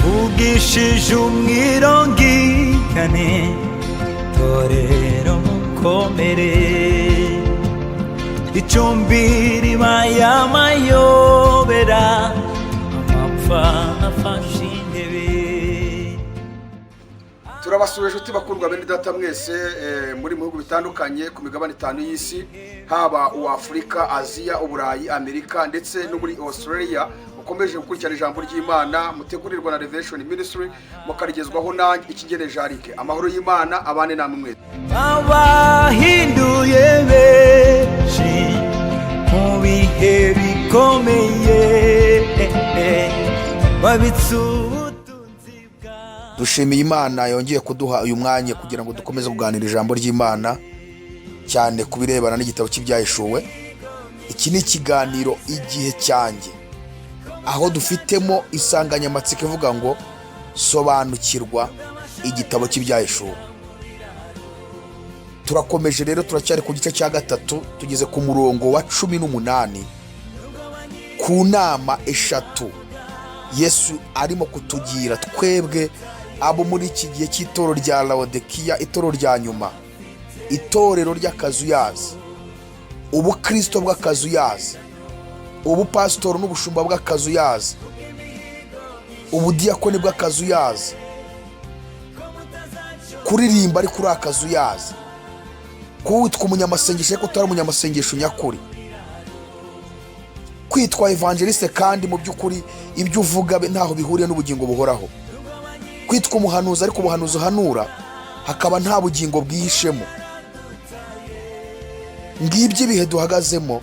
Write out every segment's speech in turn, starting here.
ugishije umwirongikane torero mukomere icumbi ribaye amayobera amapfa afashe intebe. Turabasuye inshuti bakundwa bene data mwese muri mu bihugu bitandukanye ku migabane 5 y'isi, haba uAfrika, Aziya, Uburayi, Amerika ndetse no muri Australia. Ukomeje gukurikirana ijambo ry'Imana mutegurirwa na Revelation Ministry, mukarigezwaho nanjye Ikigeneje Arike. Amahoro y'Imana abane namwe mwese. Abahinduye benshi mu bihe bikomeye babitsubutunzi bwa. Dushimiye Imana yongeye kuduha uyu mwanya kugira ngo dukomeze kuganira ijambo ry'Imana cyane kubirebana n'igitabo cy'ibyahishuwe. Iki ni ikiganiro igihe cyanjye, aho dufitemo insanganyamatsiko ivuga ngo sobanukirwa igitabo cy'ibyahishuwe. Turakomeje rero, turacyari ku gice cya gatatu, tugeze ku murongo wa 18 ku nama eshatu Yesu arimo kutugira twebwe abo muri iki gihe cy'itorero rya LAODICEA, itorero rya nyuma, itorero ry'akazuyazi, ubukristo bw'akazuyazi, ubupasitoro n'ubushumba bw'akazuyazi, ubudiyakoni bw'akazuyazi, kuririmba ari kuri akazuyazi, kwitwa umunyamasengesho ariko utari umunyamasengesho nyakuri, kwitwa evangeliste kandi mu by'ukuri ibyo uvuga ntaho bihuriye n'ubugingo buhoraho, kwitwa umuhanuzi ariko ubuhanuzi uhanura hakaba nta bugingo bwihishemo. Ngibyo ibihe duhagazemo,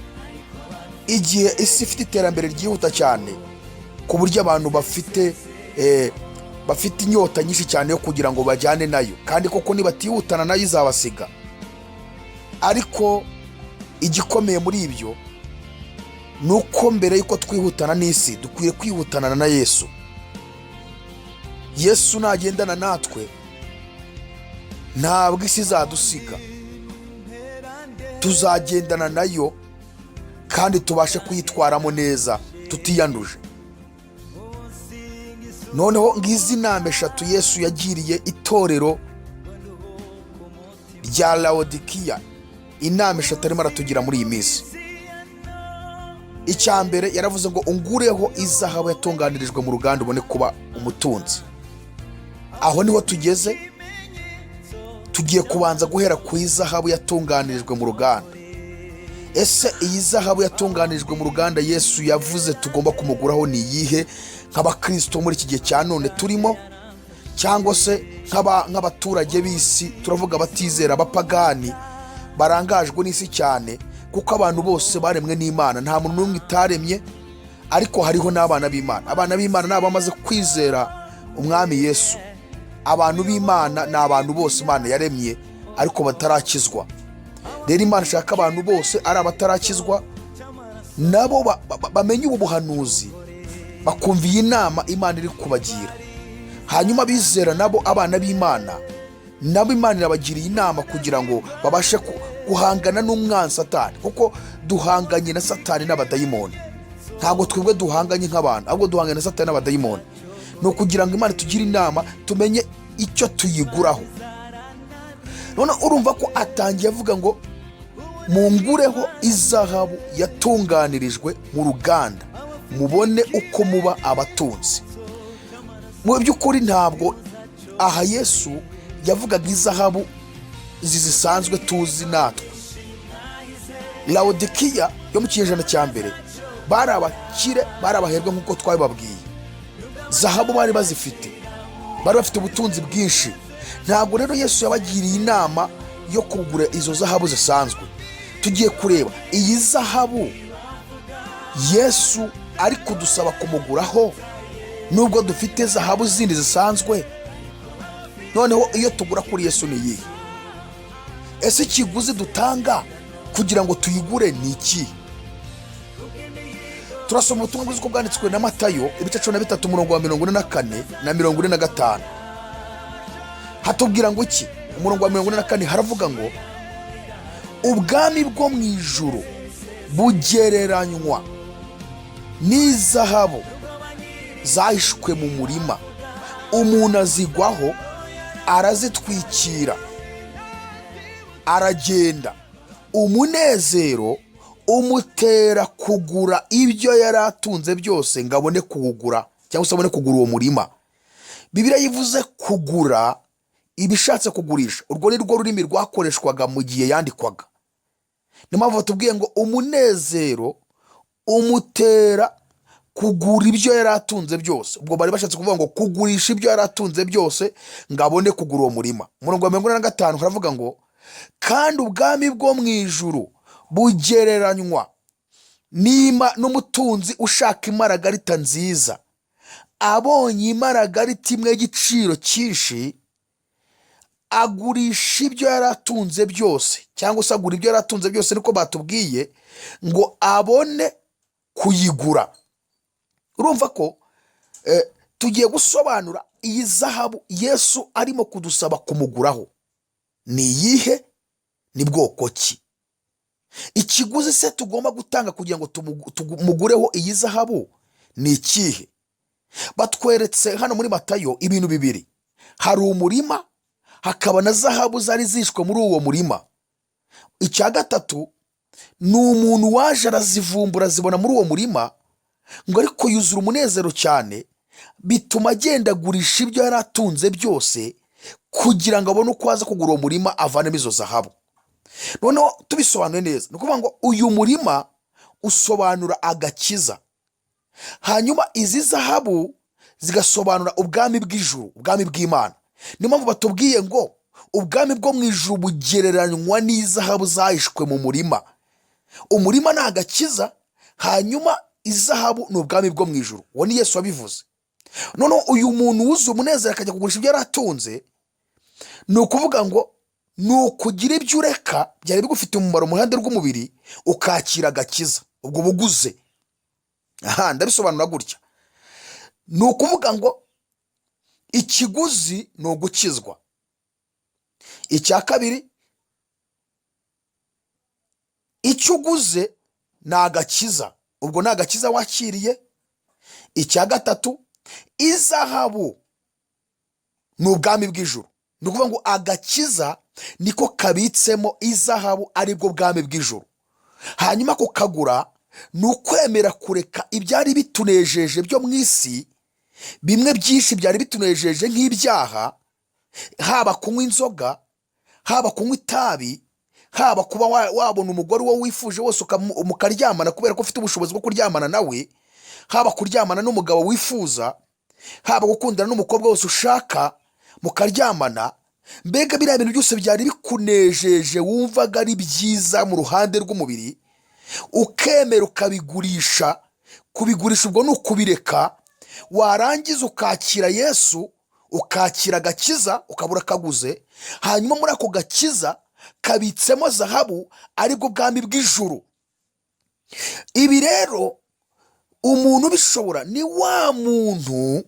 igihe isi ifite iterambere ryihuta cyane ku buryo abantu bafite inyota nyinshi cyane yo kugira ngo bajyane nayo, kandi koko nibatihutana nayo izabasiga. Ariko igikomeye muri ibyo nuko mbere yuko twihutana n'isi dukwiye kwihutana na Yesu. Yesu nagendana natwe ntabwo isi izadusiga, tuzagendana nayo kandi tubashe kuyitwaramo neza tutiyanduje. Noneho ngizi nama eshatu Yesu yagiriye itorero rya LAODICEA, inama eshatu arimo aratugira muri iyi minsi. Icyambere yaravuze ngo ungureho izahabu yatunganirijwe mu ruganda ubone kuba umutunzi. Aho niho tugeze, tugiye kubanza guhera ku izahabu yatunganirijwe mu ruganda. Ese iyi zahabu yatunganirijwe mu ruganda Yesu yavuze tugomba kumuguraho ni iyihe nk'abakristo muri iki gihe cya none turimo, cyangwa se nk'abaturage b'isi, turavuga batizera, abapagani barangajwe n'isi cyane, kuko abantu bose baremwe n'Imana, nta muntu n'umwe itaremye, ariko hariho n'abana b'Imana. Abana b'Imana ni abamaze kwizera umwami Yesu. Abantu b'Imana ni abantu bose Imana yaremye ariko batarakizwa. Rero Imana ishaka abantu bose ari abatarakizwa nabo bamenye ubu buhanuzi, bakumva iyi nama Imana iri kubagira. Hanyuma bizera nabo abana b'Imana, nabo Imana irabagiriye inama kugira ngo babashe guhangana n'umwanzi Satani, kuko duhanganye na Satani n'abadayimoni. Ntabwo twebwe duhanganye nk'abantu, ahubwo duhanganye na Satani n'abadayimoni. No kugira ngo Imana tugire inama tumenye icyo tuyiguraho. None urumva ko atangiye avuga ngo mungureho izahabu yatunganirijwe mu ruganda mubone uko muba abatunzi. Mu by'ukuri ntabwo aha Yesu yavugaga izahabu zisanzwe tuzi natwe. LAODICEA yo mu kinyejana cya mbere bari abakire, bari abaherwe nk'uko twabibabwiye. Zahabu bari bazifite, bari bafite ubutunzi bwinshi. Ntabwo rero Yesu yabagiriye inama yo kugura izo zahabu zisanzwe. Tugiye kureba iyi zahabu Yesu ari kudusaba kumuguraho, nubwo dufite zahabu zindi zisanzwe. Noneho iyo tugura kuri Yesu ni iyihe? Ese ikiguzi dutanga kugira ngo tuyigure ni iki? Turasoma ubutumwa bwiza uko bwanditswe na Matayo ibice 13 umurongo wa 44 na 45. Hatubwira ngo iki? Umurongo wa 44 haravuga ngo ubwami bwo mu ijuru bugereranywa n'izahabu zahishwe mu murima umuntu azigwaho, arazitwikira, aragenda. Umunezero umutera kugura ibyo yari atunze byose ngo abone kuwugura, cyangwa se abone kugura uwo murima. Bibiliya yivuze kugura, ibishatse kugurisha. Urwo ni rwo rurimi rwakoreshwaga mu gihe yandikwaga. Niyo mpamvu batubwiye ngo umunezero umutera kugura ibyo yari atunze byose. Ubwo bari bashatse kuvuga ngo kugurisha ibyo yari atunze byose ngo abone kugura uwo murima. Umurongo wa 45 haravuga ngo kandi ubwami bwo mu ijuru bugereranywa n'umutunzi ushaka imaragarita nziza. Abonye imaragarita imwe y'igiciro cyinshi, agurisha ibyo yari atunze byose, cyangwa se agura ibyo yari atunze byose, niko batubwiye, ngo abone kuyigura. Urumva ko tugiye gusobanura iyi zahabu Yesu arimo kudusaba kumuguraho ni iyihe, ni bwoko ki. Ikiguzi se tugomba gutanga kugira ngo tumugureho iyi zahabu ni ikihe? Batweretse hano muri Matayo ibintu bibiri. Hari umurima, hakaba na zahabu zari zishwe muri uwo murima. Icya gatatu ni umuntu waje arazivumbura, zibona muri uwo murima, ngo ariko yuzura umunezero cyane, bituma agenda agurisha ibyo yari atunze byose kugira ngo abone uko aza kugura uwo murima avanemo izo zahabu. Noneho tubisobanuye neza, ni ukuvuga ngo uyu murima usobanura agakiza, hanyuma izi zahabu zigasobanura ubwami bw'ijuru, ubwami bw'Imana. Niyo mpamvu batubwiye ngo ubwami bwo mu ijuru bugereranywa n'izahabu zahishwe mu murima. Umurima ni agakiza, hanyuma izahabu ni ubwami bwo mu ijuru. Uwo ni Yesu wabivuze. Noneho uyu muntu wuzuye umunezero akajya kugurisha ibyo yari atunze, ni ukuvuga ngo ni ukugira ibyo ureka byari bigufitiye umumaro mu ruhande rw'umubiri, ukakira agakiza, ubwo buguze. Ndabisobanura gutya. Ni ukuvuga ngo ikiguzi ni ugukizwa. Icya kabiri, icyo uguze ni agakiza, ubwo ni agakiza wakiriye. Icya gatatu, izahabu ni ubwami bw'ijuru. Ni ukuvuga ngo agakiza niko kabitsemo izahabu, aribwo bwami bw'ijuru. Hanyuma kukagura ni ukwemera kureka ibyari bitunejeje byo mu isi, bimwe byinshi byari bitunejeje nk'ibyaha, haba kunywa inzoga, haba kunywa itabi, haba kuba wabona umugore uwo wifuje wose mukaryamana kubera ko ufite ubushobozi bwo kuryamana nawe, haba kuryamana n'umugabo wifuza, haba gukundana n'umukobwa wose ushaka mukaryamana. Mbega biriya bintu byose byari bikunejeje, wumvaga ari byiza mu ruhande rw'umubiri, ukemera ukabigurisha. Kubigurisha ubwo ni ukubireka, warangiza ukakira Yesu, ukakira agakiza, ukabura kaguze. Hanyuma muri ako gakiza kabitsemo zahabu, aribwo bwami bw'ijuru. Ibi rero umuntu ubishobora ni wa muntu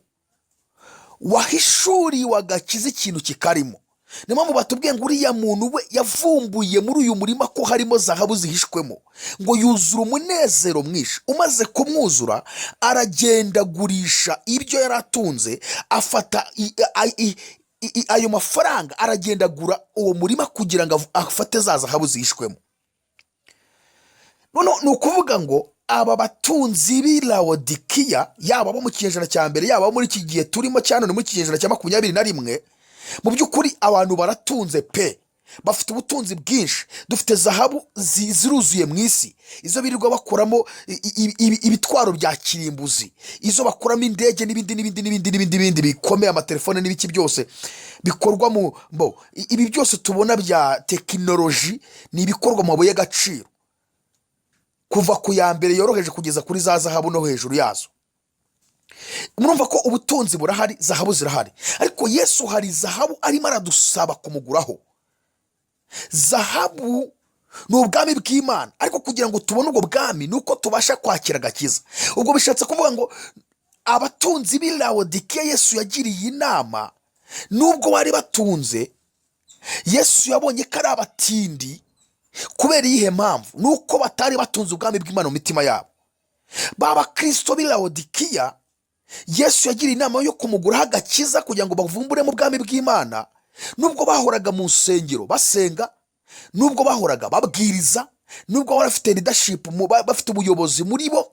wahishuriwe agakiza ikintu kikarimo. Niyo mpamvu batubwiye ngo uriya muntu we yavumbuye muri uyu murima ko harimo zahabu zihishwemo, ngo yuzura umunezero mwinshi. Umaze kumwuzura, aragenda agurisha ibyo yari atunze, afata ayo mafaranga, aragenda agura uwo murima kugira ngo afate za zahabu zihishwemo. Noneho ni ukuvuga ngo aba batunzi b'i Laodikiya, yaba abo mu kinyejana cya mbere, yaba abo muri iki gihe turimo cyane muri iki kinyejana cya 21, mu by'ukuri abantu baratunze pe, bafite ubutunzi bwinshi. Dufite zahabu ziruzuye mu isi, izo birirwa bakuramo ibitwaro bya kirimbuzi, izo bakuramo indege n'ibindi bikomeye, amatelefone n'ibiki byose bikorwa mu ibi byose tubona bya tekinoloji ni ibikorwa mu mabuye y'agaciro, kuva ku ya mbere yoroheje kugeza kuri za zahabu no hejuru yazo. Murumva ko ubutunzi burahari, zahabu zirahari. Ariko Yesu hari zahabu arimo aradusaba kumuguraho. Zahabu ni ubwami bw'Imana, ariko kugira ngo tubone ubwo bwami ni uko tubasha kwakira agakiza. Ubwo bishatse kuvuga ngo abatunzi b'i Laodikiya Yesu yagiriye inama, nubwo bari batunze, Yesu yabonye ko ari abatindi. Kubera iyihe mpamvu? Nuko batari batunze ubwami bw'Imana mu mitima yabo. Baba Kristo b'i Laodikiya Yesu yagiriye inama yo kumuguraho agakiza kugira ngo bavumbure mu bwami bw'Imana. Nubwo bahoraga mu nsengero basenga, nubwo bahoraga babwiriza, nubwo bari bafite leadership, bafite ubuyobozi muri bo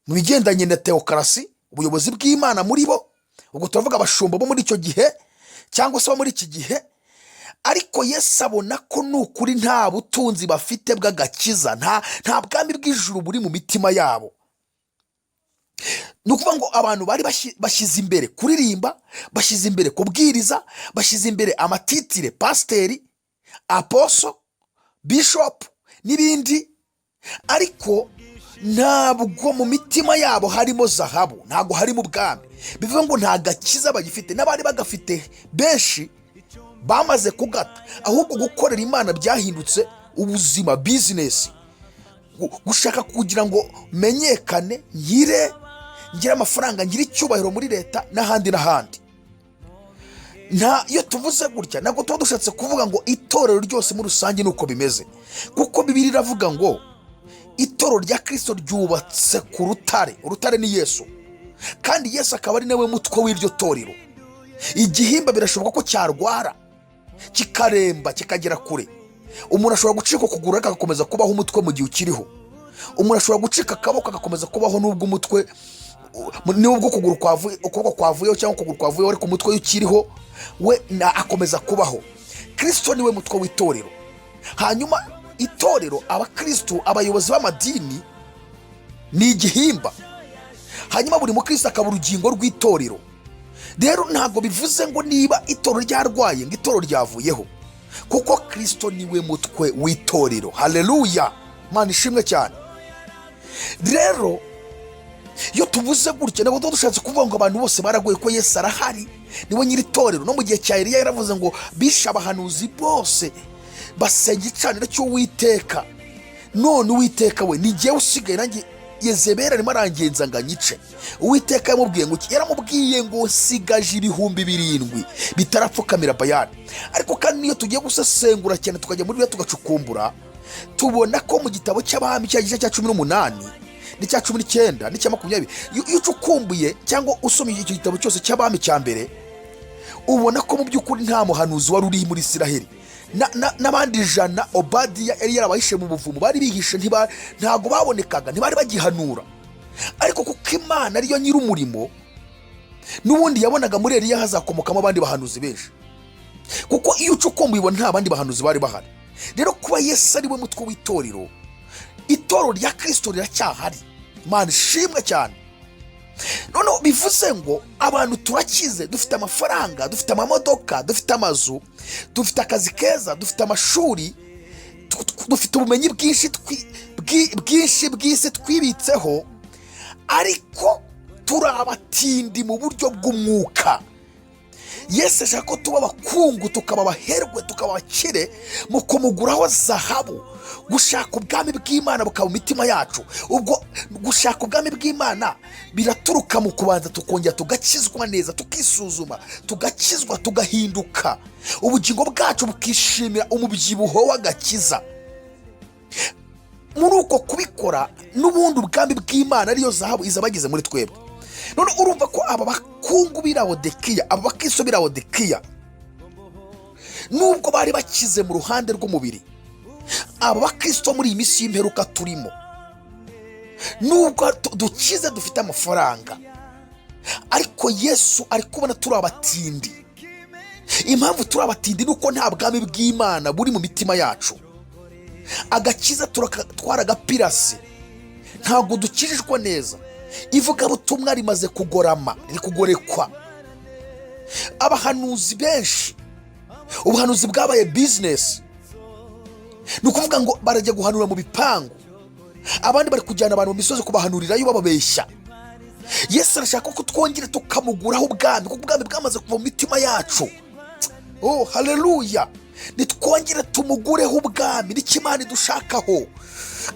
mu bigendanye na teokarasi, ubuyobozi bw'Imana muri bo, ubwo turavuga abashumba bo muri icyo gihe cyangwa se bo muri iki gihe, ariko Yesu abona ko n'ukuri nta butunzi bafite bw'agakiza, nta bwami bw'ijuru buri mu mitima yabo. Ni ukuvuga ngo abantu bari bashyize imbere kuririmba, bashyize imbere kubwiriza, bashyize imbere amatitire pasiteri, aposo, bishop n'ibindi, ariko ntabwo mu mitima yabo harimo zahabu, ntabwo harimo ubwami. Bivuga ngo nta gakiza bagifite, n'abari bagafite benshi bamaze kugata, ahubwo gukorera Imana byahindutse ubuzima, bizinesi, gushaka kugira ngo menyekane, ngire amafaranga, ngire icyubahiro muri leta n'ahandi n'ahandi. Iyo tuvuze gutya ntabwo tuba dushatse kuvuga ngo itorero ryose muri rusange nuko bimeze, kuko Bibiliya iravuga ngo itorero rya Kristo ryubatse ku rutare. Urutare ni Yesu, kandi Yesu akaba ari nawe mutwe w'iryo torero. Igihimba birashoboka ko cyarwara, kikaremba, kikagera kure. Umuntu ashobora gucika ukuguru agakomeza kubaho umutwe mu gihe ukiriho. Umuntu ashobora gucika akaboko agakomeza kubaho n'ubwo umutwe, n'ubwo ukuguru kwavuyeho cyangwa ukuguru kwavuyeho ariko umutwe ukiriho, we akomeza kubaho. Kristo niwe mutwe w'itorero. Hanyuma itorero, abakristo, abayobozi b'amadini ni igihimba. Hanyuma buri mukristo akaba urugingo rw'itorero. Rero ntabwo bivuze ngo niba itorero ryarwaye ngo itorero ryavuyeho, kuko Kristo niwe mutwe w'itorero. Haleluya, Mana ishimwe cyane. Rero iyo tuvuze gutya ntabwo dushatse kuvuga ngo abantu bose baraguye, ko Yesu arahari, niwe nyiri itorero. No mu gihe cya Eliya yaravuze ngo bishe abahanuzi bose, basenga igicaniro cy'Uwiteka, none Uwiteka we ni jyewe usigaye, nanjye Yezebeli arimo arangenza ngo anyice. Uwiteka yaramubwiye ngo sigaje 7,000 bitarapfukamira Bayali. Ariko kandi niyo tugiye gusesengura cyane tukajya muri byo tugacukumbura, tubona ko mu gitabo cy'Abami cya gice cya 18 n'icya 19 n'icya 20, iyo ucukumbuye cyangwa usomye icyo gitabo cyose cy'Abami cya mbere, ubona ko mu by'ukuri nta muhanuzi wari uri muri Isiraheli. N'abandi ijana Obadiya yari yarabahishe mu buvumo, bari bihishe, ntago babonekaga, ntibari bagihanura. Ariko kuko Imana ariyo nyir'umurimo, n'ubundi yabonaga muri Eliya hazakomokamo abandi bahanuzi benshi, kuko iyo ucukumbuye ubona nta bandi bahanuzi bari bahari. Rero kuba Yesu ari we mutwe w'itorero, itorero rya Kristo riracyahari. Mana ishimwe cyane. Noneho bivuze ngo abantu turakize, dufite amafaranga, dufite amamodoka, dufite amazu, dufite akazi keza, dufite amashuri, dufite ubumenyi bwinshi bw'isi twibitseho, ariko turi abatindi mu buryo bw'umwuka. Yesu ashaka ko tuba abakungu, tukaba abaherwe, tukaba abakire mu kumuguraho zahabu. Gushaka ubwami bw'Imana bukaba mu mitima yacu. Ubwo gushaka ubwami bw'Imana biraturuka mu kubanza tukongera tugakizwa neza, tukisuzuma, tugakizwa, tugahinduka, ubugingo bwacu bukishimira umubyibuho w'agakiza. Muri uko kubikora, n'ubundi ubwami bw'Imana ariyo zahabu iza bageze muri twebwe. None urumva ko aba bakungu b'i Laodikiya, aba bakristo b'i Laodikiya, nubwo bari bakize mu ruhande rw'umubiri, aba bakristo muri iyi minsi y'imperuka turimo, nubwo dukize, dufite amafaranga, ariko Yesu ari kubona turi abatindi. Impamvu turi abatindi nuko nta bwami bw'Imana buri mu mitima yacu. Agakiza twaragapirase, ntabwo dukijijwe neza. Ivugabutumwa rimaze kugorama, riri kugorekwa. Abahanuzi benshi, ubuhanuzi bwabaye business. Ni ukuvuga ngo barajya guhanura mu bipangu, abandi bari kujyana abantu mu misozi kubahanurirayo bababeshya. Yesu arashaka ko twongera tukamuguraho ubwami, kuko ubwami bwamaze kuva mu mitima yacu. Oh, haleluya. Nitwongere tumugureho ubwami, n'ikimana dushakaho,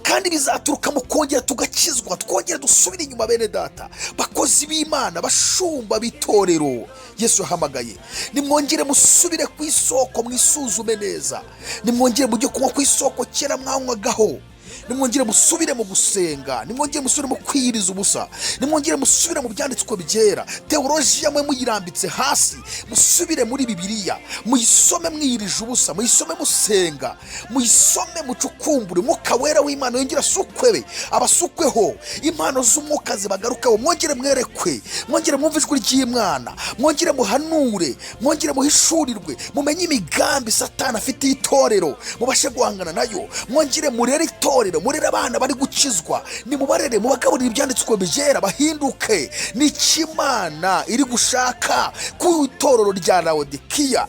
kandi bizaturuka mu kongera tugakizwa, twongere dusubire inyuma. Bene data, bakozi b'Imana, bashumba b'itorero Yesu yahamagaye, nimwongere musubire ku isoko, mwisuzume neza. Nimwongere mujye kunywa ku isoko kera mwanywagaho, nimwongere musubire mu gusenga, nimwongere musubire mu kwiyiriza ubusa, nimwongere musubire mu byanditswe byera, teolojiya mwe muyirambitse hasi, musubire muri Bibiliya, muyisome mwiyirije ubusa, muyisome musenga, muyisome mucukumbure, Umwuka Wera w'Imana yongera asukwebe, abasukweho impano z'umwuka zibagarukaho, mwongere mwerekwe, mwongere mwumve ijwi ry'Imana, mwongere muhanure, mwongere muhishurirwe, mumenye imigambi Satani afitiye itorero, mubashe guhangana nayo, mwongere murere itorero, murere abana bari gukizwa, nimubarere, mubagaburire ibyanditswe byera, bahinduke. Ni Imana iri gushaka ku itorero rya Laodikiya.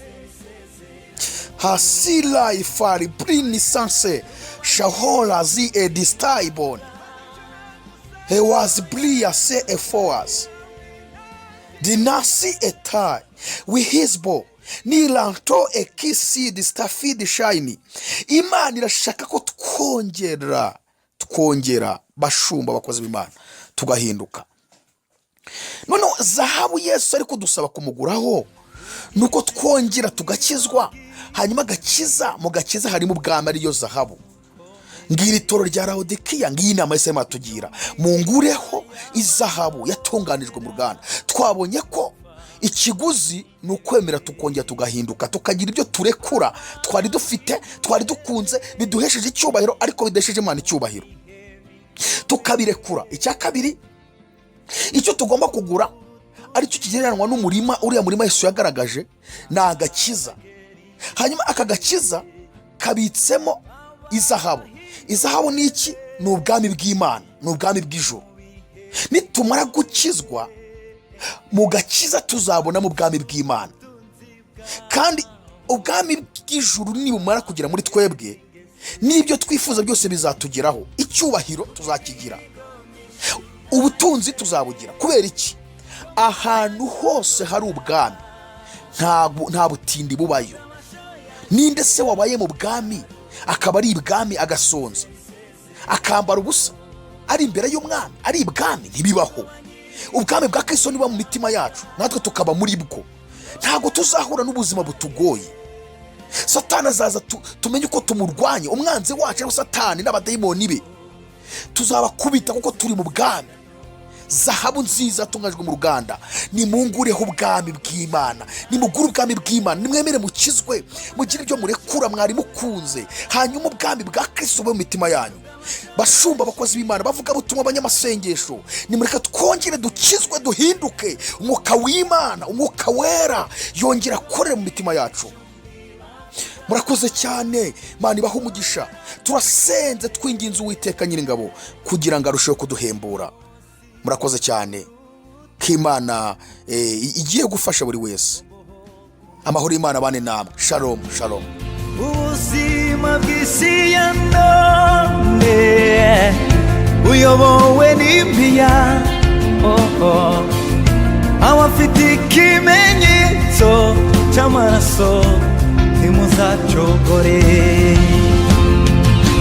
Hasila ifari brini sanse shahola zi edistaibon hewas blia se efoas dinasi etai wihisbo nilanto ekisi distafidi shaini. Imana irashaka ko twongera bashumba bakoze b'Imana tugahinduka. None zahabu Yesu ariko dusaba kumuguraho nuko twongera tugakizwa, hanyuma mu gakiza harimo ubwami ariyo zahabu. Ngira itoro rya Laodikiya, ngiyi inama y'Imana tugira, mungureho izahabu yatunganijwe mu ruganda. Twabonye ko ikiguzi ni ukwemera tukongera tugahinduka, tukagira ibyo turekura twari dufite, twari dukunze, biduhesheje icyubahiro ariko bidesheje Imana icyubahiro, tukabirekura. Icya kabiri, icyo tugomba kugura aricyo kigereranwa n'umurima, uriya murima Yesu yagaragaje, ni agakiza. Hanyuma aka gakiza kabitsemo izahabu. Izahabu ni iki? Ni ubwami bw'Imana, ni ubwami bw'ijuru. Nitumara gukizwa mu gakiza tuzabona mu bwami bw'Imana, kandi ubwami bw'ijuru nibumara kugera muri twebwe, n'ibyo twifuza byose bizatugeraho. Icyubahiro tuzakigira, ubutunzi tuzabugira. Kubera iki? Ahantu hose hari ubwami nta butindi bubayo. Ninde se wabaye mu bwami akaba ari ibwami agasonza akambara ubusa ari imbere y'umwami? Ari ibwami? Ntibibaho. Ubwami bwa Kristo niba mu mitima yacu, natwe tukaba muri bwo, ntago tuzahura n'ubuzima butugoye. Satani azaza tumenye uko tumurwanya, umwanzi wacu ari Satani n'abadayimoni be, tuzabakubita kuko turi mu bwami. Zahabu nziza atunganyijwe mu ruganda, nimungureho ubwami bw'Imana, nimugure ubwami bw'Imana, nimwemere mukizwe, mugire ibyo murekura mwari mukunze, hanyuma ubwami bwa Kristo bube mu mitima yanyu. Bashumba abakozi b'Imana, bavuga butumwa, abanyamasengesho, nimureka twongere dukizwe, duhinduke. Umwuka w'Imana, Umwuka Wera yongera akorera mu mitima yacu. Murakoze cyane, Imana ibahe umugisha. Turasenze twinginze Uwiteka Nyiringabo kugira ngo arusheho kuduhembura. Murakoze cyane ko Imana igiye gufasha buri wese. Amahoro y'Imana bane namwe. Shalom, shalom. Ubuzima bw'isi ya none uyobowe n'impiya, abafite ikimenyetso cy'amaraso ntimuzacogore.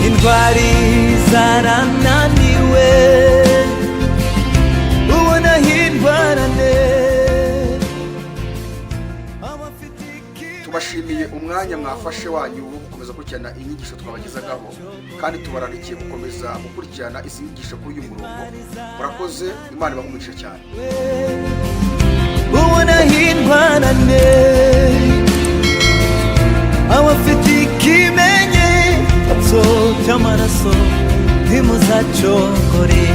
Indwari zarananiwe, ubona hindwarane. Tubashimiye umwanya mwafashe wanyu wo gukomeza gukurikirana inyigisho twabagezagaho, kandi tubararikiye gukomeza gukurikirana izi nyigisho kuri uyu murongo. Murakoze, Imana ibahe umugisha cyane. Ubona hindwarane, abafite ikimenyetso cy'amaraso ntimuzacogore.